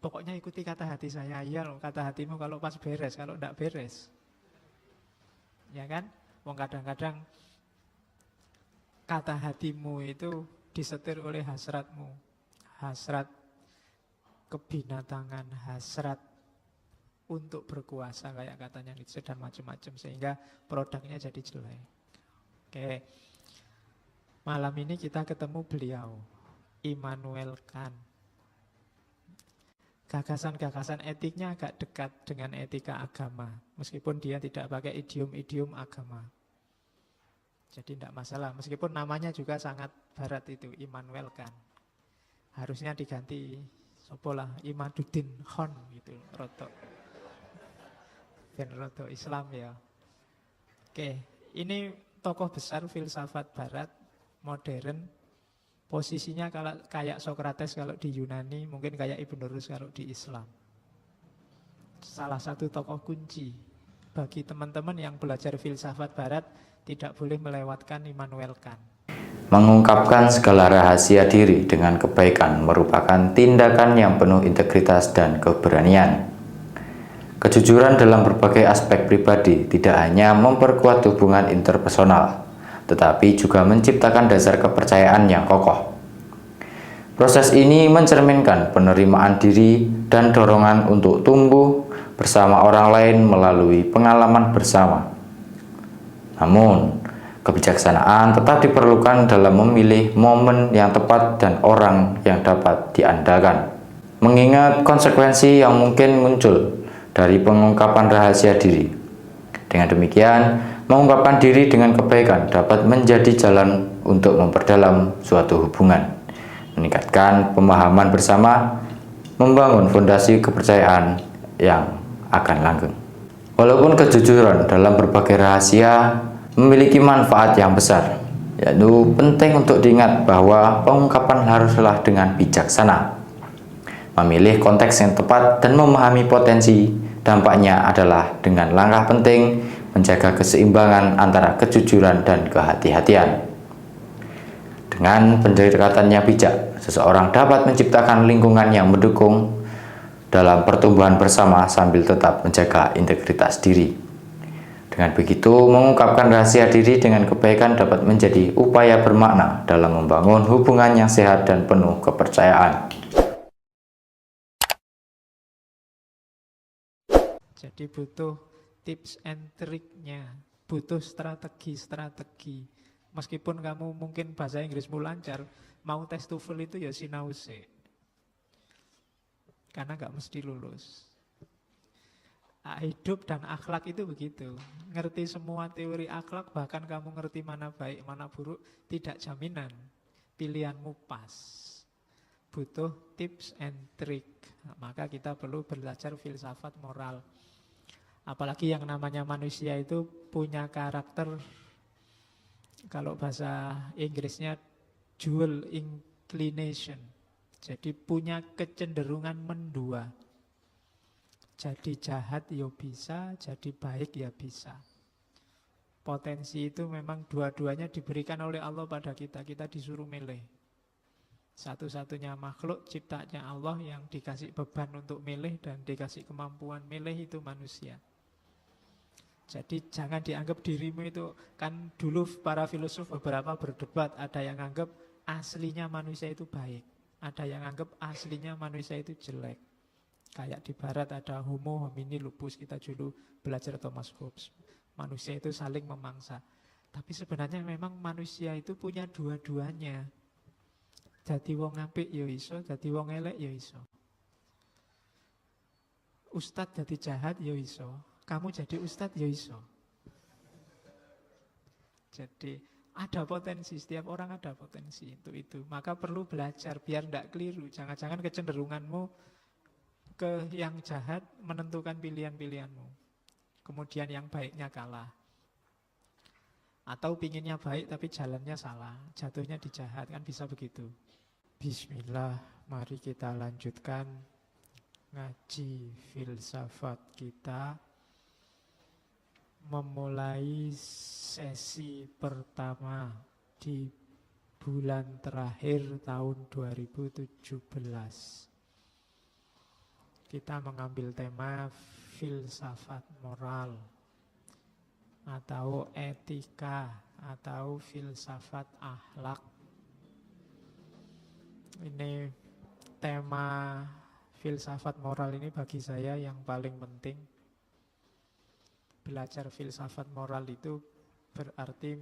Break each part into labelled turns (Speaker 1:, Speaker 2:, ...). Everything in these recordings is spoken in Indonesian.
Speaker 1: Pokoknya ikuti kata hati saya. Iya loh, kata hatimu kalau pas beres, kalau enggak beres. Ya kan? Wong kadang-kadang kata hatimu itu disetir oleh hasratmu. Hasrat kebinatangan, hasrat untuk berkuasa kayak katanya Nietzsche dan macam-macam, sehingga produknya jadi jelek. Oke, malam ini kita ketemu beliau, Immanuel Kant. Gagasan-gagasan etiknya agak dekat dengan etika agama, meskipun dia tidak pakai idiom-idiom agama. Jadi tidak masalah, meskipun namanya juga sangat barat itu, Immanuel Kant. Harusnya diganti sopolah Imaduddin Khan gitu, rotok. Ben rotok Islam ya. Oke, ini tokoh besar filsafat barat modern. Posisinya kalau kayak Socrates kalau di Yunani, mungkin kayak Ibn Rus kalau di Islam. Salah satu tokoh kunci bagi teman-teman yang belajar filsafat barat, tidak boleh melewatkan Immanuel Kant.
Speaker 2: Mengungkapkan segala rahasia diri dengan kebaikan merupakan tindakan yang penuh integritas dan keberanian. Kejujuran dalam berbagai aspek pribadi tidak hanya memperkuat hubungan interpersonal, tetapi juga menciptakan dasar kepercayaan yang kokoh. Proses ini mencerminkan penerimaan diri dan dorongan untuk tumbuh bersama orang lain melalui pengalaman bersama. Namun, kebijaksanaan tetap diperlukan dalam memilih momen yang tepat dan orang yang dapat diandalkan. Mengingat konsekuensi yang mungkin muncul dari pengungkapan rahasia diri. Dengan demikian, mengungkapkan diri dengan kebaikan dapat menjadi jalan untuk memperdalam suatu hubungan, meningkatkan pemahaman bersama, membangun fondasi kepercayaan yang akan langgeng. Walaupun kejujuran dalam berbagai rahasia memiliki manfaat yang besar, yaitu penting untuk diingat bahwa pengungkapan haruslah dengan bijaksana, memilih konteks yang tepat dan memahami potensi dampaknya adalah dengan langkah penting menjaga keseimbangan antara kejujuran dan kehati-hatian. Dengan pendekatan yang bijak, seseorang dapat menciptakan lingkungan yang mendukung dalam pertumbuhan bersama sambil tetap menjaga integritas diri. Dengan begitu, mengungkapkan rahasia diri dengan kebaikan dapat menjadi upaya bermakna dalam membangun hubungan yang sehat dan penuh kepercayaan.
Speaker 1: Jadi butuh tips and triknya, butuh strategi-strategi. Meskipun kamu mungkin bahasa Inggrismu lancar, mau tes TOEFL itu ya sinau sik. Karena nggak mesti lulus. Hidup dan akhlak itu begitu. Ngerti semua teori akhlak, bahkan kamu ngerti mana baik, mana buruk, tidak jaminan pilihanmu pas. Butuh tips and trick. Maka kita perlu belajar filsafat moral. Apalagi yang namanya manusia itu punya karakter, kalau bahasa Inggrisnya dual inclination. Jadi punya kecenderungan mendua. Jadi jahat ya bisa, jadi baik ya bisa. Potensi itu memang dua-duanya diberikan oleh Allah pada kita. Kita disuruh milih. Satu-satunya makhluk ciptanya Allah yang dikasih beban untuk milih dan dikasih kemampuan milih itu manusia. Jadi jangan dianggap dirimu itu, kan dulu para filosof beberapa berdebat, ada yang anggap aslinya manusia itu baik, ada yang anggap aslinya manusia itu jelek. Kayak di barat ada homo homini lupus, kita dulu belajar Thomas Hobbes. Manusia itu saling memangsa. Tapi sebenarnya memang manusia itu punya dua-duanya. Jadi wong apik ya iso, jadi wong elek ya iso. Ustadz jadi jahat ya iso, kamu jadi ustadz ya iso. Jadi ada potensi, setiap orang ada potensi itu. Maka perlu belajar biar tidak keliru. Jangan-jangan kecenderunganmu ke yang jahat menentukan pilihan-pilihanmu. Kemudian yang baiknya kalah. Atau pinginnya baik tapi jalannya salah, jatuhnya di jahat, kan bisa begitu. Bismillah, mari kita lanjutkan ngaji filsafat kita. Memulai sesi pertama di bulan terakhir tahun 2017. kita mengambil tema filsafat moral atau etika atau filsafat akhlak. Ini tema filsafat moral ini bagi saya yang paling penting. Belajar filsafat moral itu berarti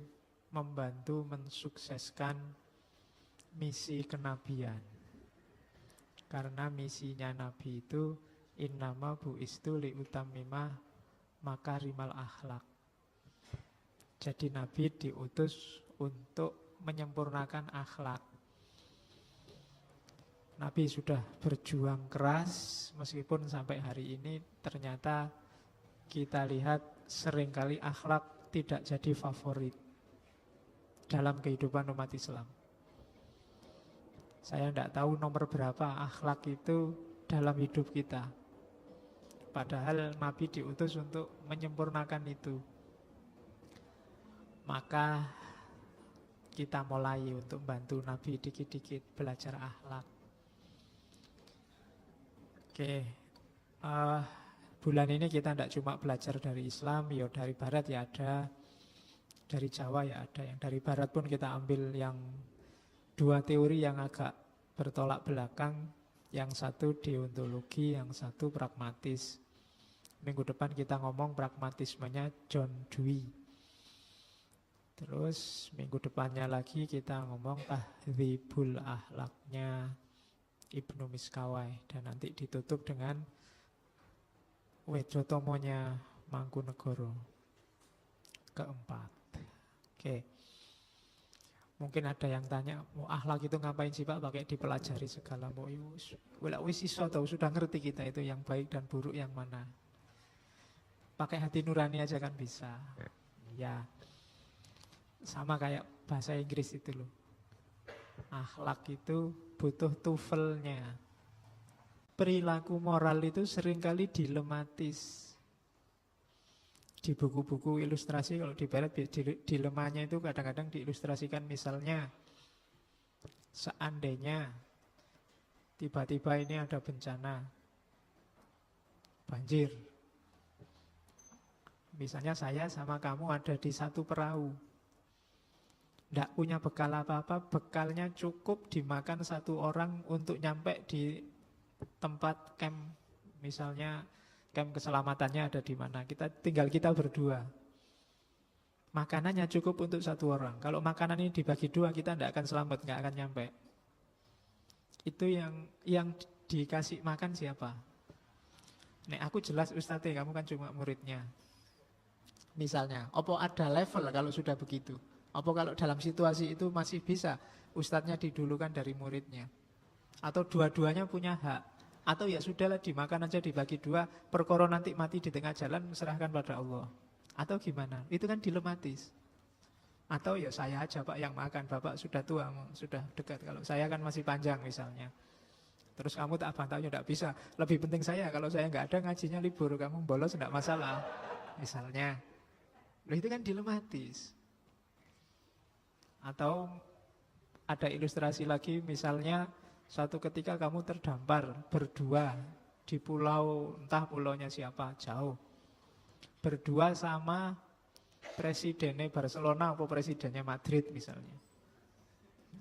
Speaker 1: membantu mensukseskan misi kenabian. Karena misinya Nabi itu innama bu'istu liutammima makarimal akhlak. Jadi Nabi diutus untuk menyempurnakan akhlak. Nabi sudah berjuang keras, meskipun sampai hari ini ternyata kita lihat seringkali akhlak tidak jadi favorit dalam kehidupan umat Islam. Saya tidak tahu nomor berapa akhlak itu dalam hidup kita. Padahal Nabi diutus untuk menyempurnakan itu. Maka kita mulai untuk bantu Nabi dikit-dikit belajar akhlak. Oke, bulan ini kita tidak cuma belajar dari Islam, ya dari Barat ya ada, dari Jawa ya ada. Yang dari Barat pun kita ambil yang dua teori yang agak bertolak belakang. Yang satu deontologi, yang satu pragmatis. Minggu depan kita ngomong pragmatismenya John Dewey. Terus minggu depannya lagi kita ngomong tahdzibul akhlaknya Ibnu Miskawai. Dan nanti ditutup dengan Wedotomonya Mangkunegoro keempat. Oke. Mungkin ada yang tanya, mau akhlak itu ngapain sih Pak? Pakai dipelajari segala. Mau wis iso tahu, sudah ngerti kita itu yang baik dan buruk yang mana. Pakai hati nurani aja kan bisa. Ya. Sama kayak bahasa Inggris itu loh. Akhlak itu butuh tuvelnya. Perilaku moral itu seringkali dilematis. Di buku-buku ilustrasi kalau di Barat dilemanya itu kadang-kadang diilustrasikan misalnya seandainya tiba-tiba ini ada bencana banjir. Misalnya saya sama kamu ada di satu perahu. Tidak punya bekal apa-apa, bekalnya cukup dimakan satu orang untuk nyampe di tempat camp. Misalnya camp keselamatannya ada di mana. Tinggal kita berdua. Makanannya cukup untuk satu orang. Kalau makanan ini dibagi dua, kita tidak akan selamat, nggak akan nyampe. Itu yang dikasih makan siapa? Nek aku jelas Ustadz, kamu kan cuma muridnya. Misalnya, apa ada level kalau sudah begitu? Apa kalau dalam situasi itu masih bisa Ustadznya didulukan dari muridnya? Atau dua-duanya punya hak? Atau ya sudahlah dimakan aja dibagi dua, perkara nanti mati di tengah jalan serahkan pada Allah. Atau gimana? Itu kan dilematis. Atau ya saya aja Pak yang makan, Bapak sudah tua, sudah dekat. Kalau saya kan masih panjang misalnya. Terus kamu tak bantahnya tidak bisa. Lebih penting saya, kalau saya nggak ada ngajinya libur, kamu bolos tidak masalah. Misalnya. Loh itu kan dilematis. Atau ada ilustrasi lagi misalnya suatu ketika kamu terdampar berdua di pulau, entah pulaunya siapa, jauh. Berdua sama presidennya Barcelona atau presidennya Madrid misalnya.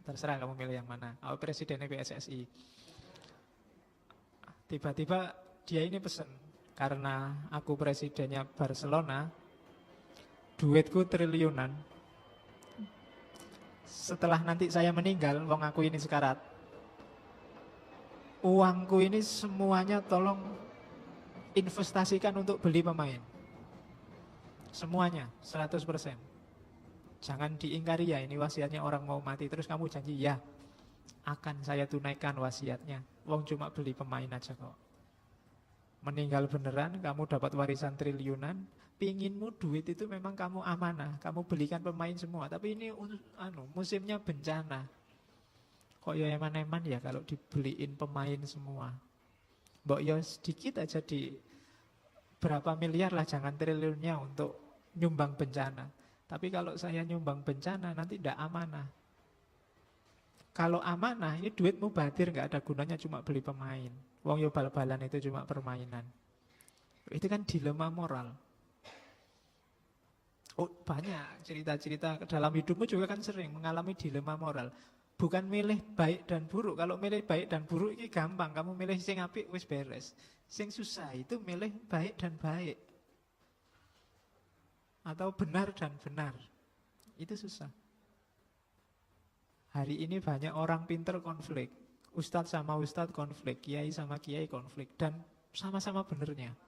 Speaker 1: Terserah kamu milih yang mana. Atau presidennya PSSI. Tiba-tiba dia ini pesen, karena aku presidennya Barcelona, duitku triliunan. Setelah nanti saya meninggal, wong aku ini sekarat, uangku ini semuanya tolong investasikan untuk beli pemain. Semuanya, 100%. Jangan diingkari ya, ini wasiatnya orang mau mati. Terus kamu janji, ya akan saya tunaikan wasiatnya. Wong cuma beli pemain aja kok. Meninggal beneran, kamu dapat warisan triliunan. Pinginmu duit itu memang kamu amanah, kamu belikan pemain semua. Tapi ini musimnya bencana. Kok ya eman-eman ya kalau dibeliin pemain semua. Mbok ya sedikit aja di berapa miliar lah, jangan triliunnya untuk nyumbang bencana. Tapi kalau saya nyumbang bencana nanti tidak amanah. Kalau amanah, ini duit mubadir, nggak ada gunanya, cuma beli pemain. Wong yo bal-balan itu cuma permainan. Itu kan dilema moral. Oh, banyak cerita-cerita dalam hidupmu juga kan sering mengalami dilema moral. Bukan milih baik dan buruk. Kalau milih baik dan buruk ini gampang. Kamu milih sing apik wis beres. Sing susah itu milih baik dan baik. Atau benar dan benar. Itu susah. Hari ini banyak orang pinter konflik. Ustadz sama ustadz konflik, kiai sama kiai konflik. Dan sama-sama benernya.